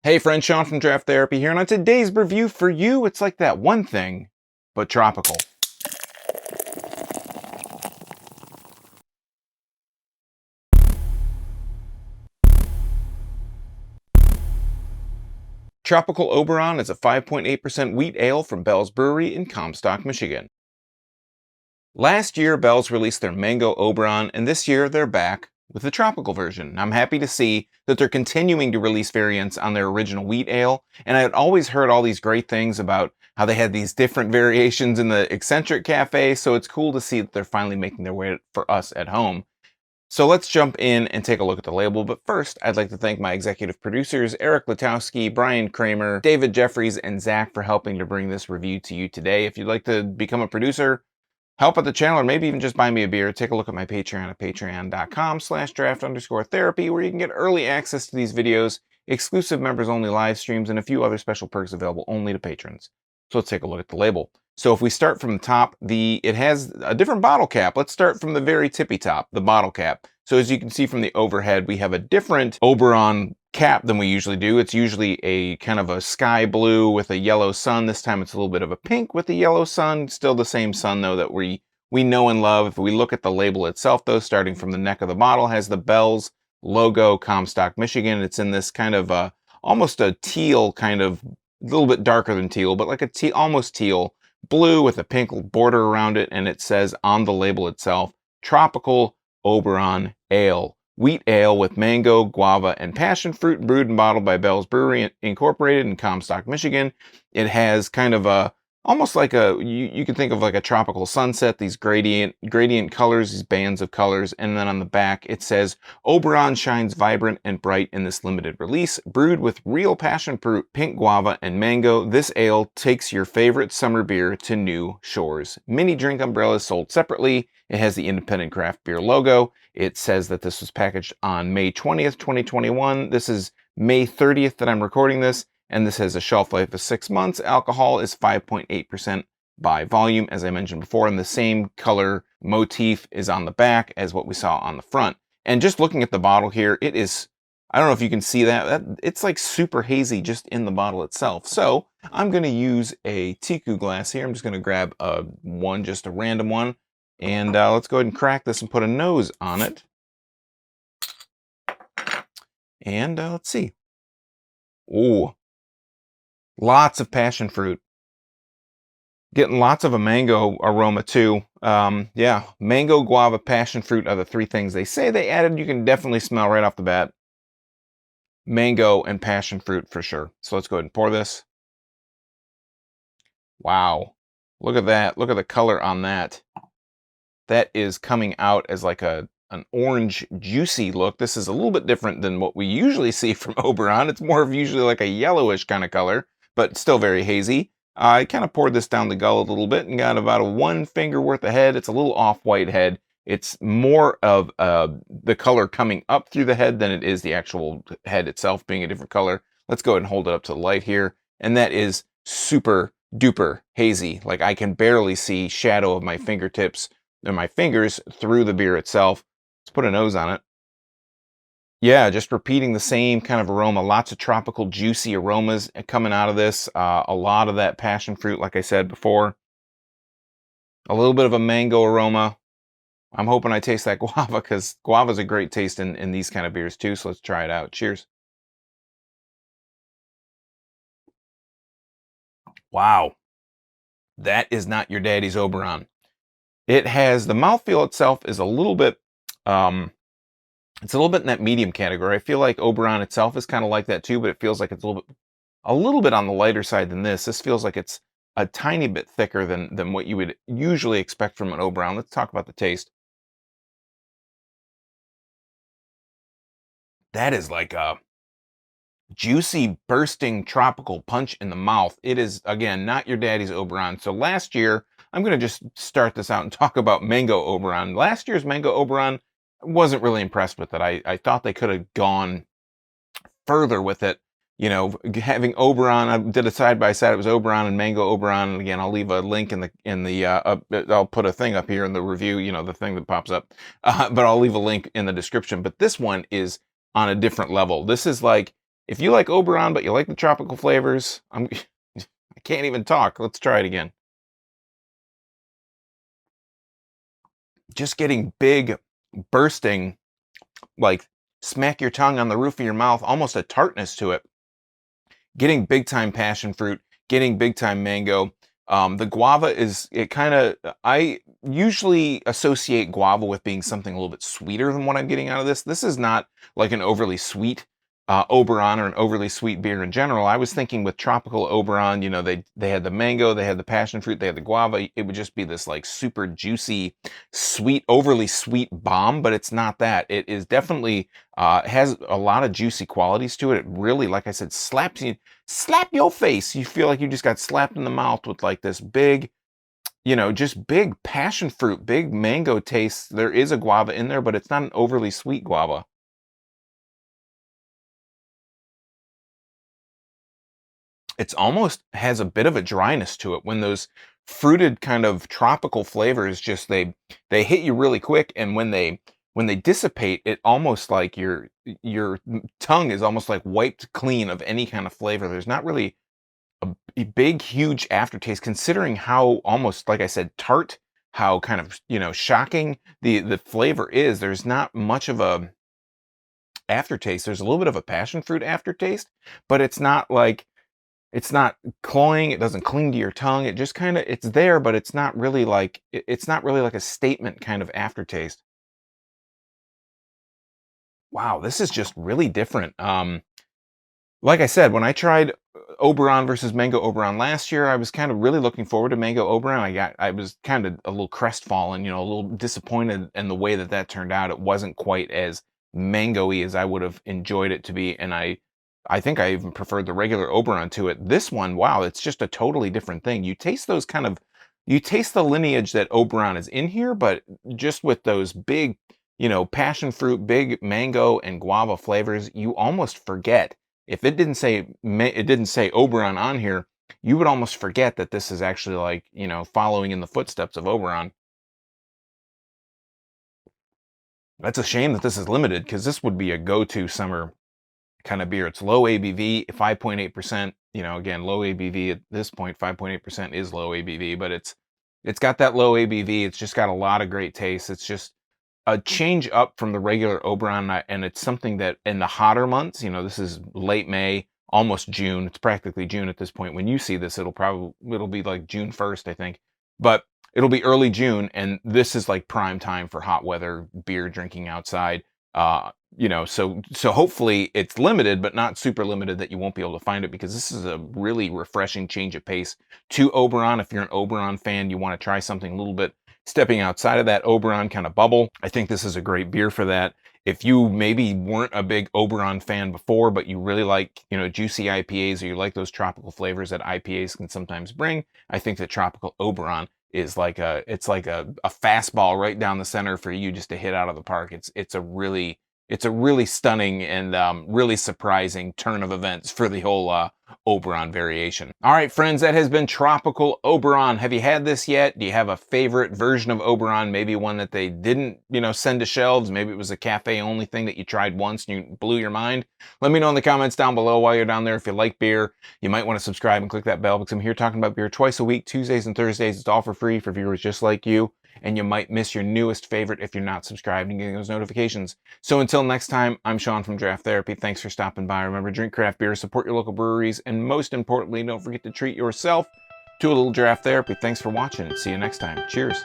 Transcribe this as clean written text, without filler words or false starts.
Hey friends, Sean from Draft Therapy here, and on today's review for you, it's like that one thing, but tropical. Tropical Oberon is a 5.8% wheat ale from Bell's Brewery in Comstock, Michigan. Last year, Bell's released their Mango Oberon, and this year they're back with the tropical version. I'm happy to see that they're continuing to release variants on their original wheat ale, and I had always heard all these great things about how they had these different variations in the Eccentric Cafe, so it's cool to see that they're finally making their way for us at home. So let's jump in and take a look at the label, but first, I'd like to thank my executive producers, Eric Latowski, Brian Kramer, David Jeffries, and Zach for helping to bring this review to you today. If you'd like to become a producer, help out the channel, or maybe even just buy me a beer, take a look at my Patreon at patreon.com/draft_therapy, where you can get early access to these videos, exclusive members-only live streams, and a few other special perks available only to patrons. So let's take a look at the label. So if we start from the top, it has a different bottle cap. Let's start from the very tippy top, the bottle cap. So as you can see from the overhead, we have a different Oberon cap than we usually do. It's usually a kind of a sky blue with a yellow sun. This time it's a little bit of a pink with a yellow sun. Still the same sun though that we know and love. If we look at the label itself though, starting from the neck of the bottle, has the Bell's logo, Comstock, Michigan. It's in this kind of almost a teal kind of, a little bit darker than teal, but like a almost teal blue with a pink border around it, and it says on the label itself, Tropical Oberon Ale. Wheat ale with mango, guava, and passion fruit, brewed and bottled by Bell's Brewery Incorporated in Comstock, Michigan. It has kind of a, almost like a, you can think of like a tropical sunset, these gradient colors, these bands of colors, and then on the back it says, Oberon shines vibrant and bright in this limited release. Brewed with real passion fruit, pink guava, and mango, this ale takes your favorite summer beer to new shores. Mini drink umbrellas sold separately. It has the independent craft beer logo. It says that this was packaged on May 20th, 2021. This is May 30th that I'm recording this, and this has a shelf life of 6 months. Alcohol is 5.8% by volume, as I mentioned before, and the same color motif is on the back as what we saw on the front. And just looking at the bottle here, it is, I don't know if you can see that, it's like super hazy just in the bottle itself. So I'm going to use a Tiku glass here. I'm just going to grab just a random one. And let's go ahead and crack this and put a nose on it. And let's see. Ooh, lots of passion fruit. Getting lots of a mango aroma too. Yeah, mango, guava, passion fruit are the three things they say they added. You can definitely smell right off the bat mango and passion fruit for sure. So let's go ahead and pour this. Wow, look at that. Look at the color on that. That is coming out as like an orange juicy look. This is a little bit different than what we usually see from Oberon. It's more of usually like a yellowish kind of color, but still very hazy. I kind of poured this down the gullet a little bit and got about a 1 finger worth of head. It's a little off-white head. It's more of the color coming up through the head than it is the actual head itself being a different color. Let's go ahead and hold it up to the light here. And that is super duper hazy. Like I can barely see shadow of my fingertips and my fingers through the beer itself. Let's put a nose on it. Yeah, just repeating the same kind of aroma. Lots of tropical, juicy aromas coming out of this. A lot of that passion fruit, like I said before. A little bit of a mango aroma. I'm hoping I taste that guava, because guava is a great taste in these kind of beers too. So let's try it out. Cheers. Wow. That is not your daddy's Oberon. It has, the mouthfeel itself is a little bit, it's a little bit in that medium category. I feel like Oberon itself is kind of like that too, but it feels like it's a little bit on the lighter side than this. This feels like it's a tiny bit thicker than what you would usually expect from an Oberon. Let's talk about the taste. That is like a juicy, bursting, tropical punch in the mouth. It is, again, not your daddy's Oberon. So last year, I'm going to just start this out and talk about Mango Oberon. Last year's Mango Oberon, I wasn't really impressed with it. I thought they could have gone further with it. You know, having Oberon, I did a side-by-side. It was Oberon and Mango Oberon. And again, I'll leave a link I'll put a thing up here in the review, you know, the thing that pops up. But I'll leave a link in the description. But this one is on a different level. This is like, If you like Oberon, but you like the tropical flavors, I can't even talk. Let's try it again. Just getting big, bursting, like smack your tongue on the roof of your mouth, almost a tartness to it. Getting big time passion fruit, getting big time mango. The guava is, it kind of, I usually associate guava with being something a little bit sweeter than what I'm getting out of this. This is not like an overly sweet Oberon or an overly sweet beer in general. I was thinking with Tropical Oberon, you know, they had the mango, they had the passion fruit, they had the guava. It would just be this like super juicy, sweet, overly sweet bomb, but it's not that. It is definitely has a lot of juicy qualities to it. It really, like I said, slaps you, slap your face. You feel like you just got slapped in the mouth with like this big, you know, just big passion fruit, big mango taste. There is a guava in there, but it's not an overly sweet guava. It's almost has a bit of a dryness to it when those fruited kind of tropical flavors just they hit you really quick, and when they dissipate, it almost like your tongue is almost like wiped clean of any kind of flavor. There's not really a big huge aftertaste, considering how, almost like I said, tart, how kind of, you know, shocking the flavor is. There's not much of a aftertaste. There's a little bit of a passion fruit aftertaste, but it's not like, it's not cloying, it doesn't cling to your tongue. It just kind of, it's there, but it's not really like, it's not really like a statement kind of aftertaste. Wow, this is just really different. Like I said, when I tried Oberon versus Mango Oberon last year, I was kind of really looking forward to Mango Oberon. I was kind of a little crestfallen, you know, a little disappointed in the way that that turned out. It wasn't quite as mango-y as I would have enjoyed it to be, and I think I even preferred the regular Oberon to it. This one, wow, it's just a totally different thing. You taste those kind of, you taste the lineage that Oberon is in here, but just with those big, you know, passion fruit, big mango and guava flavors, you almost forget. If it didn't say Oberon on here, you would almost forget that this is actually like, you know, following in the footsteps of Oberon. That's a shame that this is limited, because this would be a go-to summer kind of beer. It's low ABV, 5.8%. You know, again, low ABV at this point, 5.8% is low ABV, but it's got that low ABV. It's just got a lot of great taste. It's just a change up from the regular Oberon, and it's something that in the hotter months, you know, this is late May, almost June. It's practically June at this point. When you see this, it'll be like June 1st, I think. But it'll be early June, and this is like prime time for hot weather beer drinking outside. You know, so hopefully it's limited, but not super limited that you won't be able to find it, because this is a really refreshing change of pace to Oberon. If you're an Oberon fan, you want to try something a little bit stepping outside of that Oberon kind of bubble. I think this is a great beer for that. If you maybe weren't a big Oberon fan before, but you really like, you know, juicy IPAs, or you like those tropical flavors that IPAs can sometimes bring, I think that Tropical Oberon is like it's like a fastball right down the center for you just to hit out of the park. It's a really stunning and really surprising turn of events for the whole Oberon variation. All right, friends, that has been Tropical Oberon. Have you had this yet? Do you have a favorite version of Oberon? Maybe one that they didn't, you know, send to shelves. Maybe it was a cafe-only thing that you tried once and you blew your mind. Let me know in the comments down below while you're down there. If you like beer, you might want to subscribe and click that bell, because I'm here talking about beer twice a week, Tuesdays and Thursdays. It's all for free for viewers just like you. And you might miss your newest favorite if you're not subscribed and getting those notifications. So until next time, I'm Sean from Draft Therapy. Thanks for stopping by. Remember, drink craft beer, support your local breweries, and most importantly, don't forget to treat yourself to a little draft therapy. Thanks for watching, and see you next time. Cheers.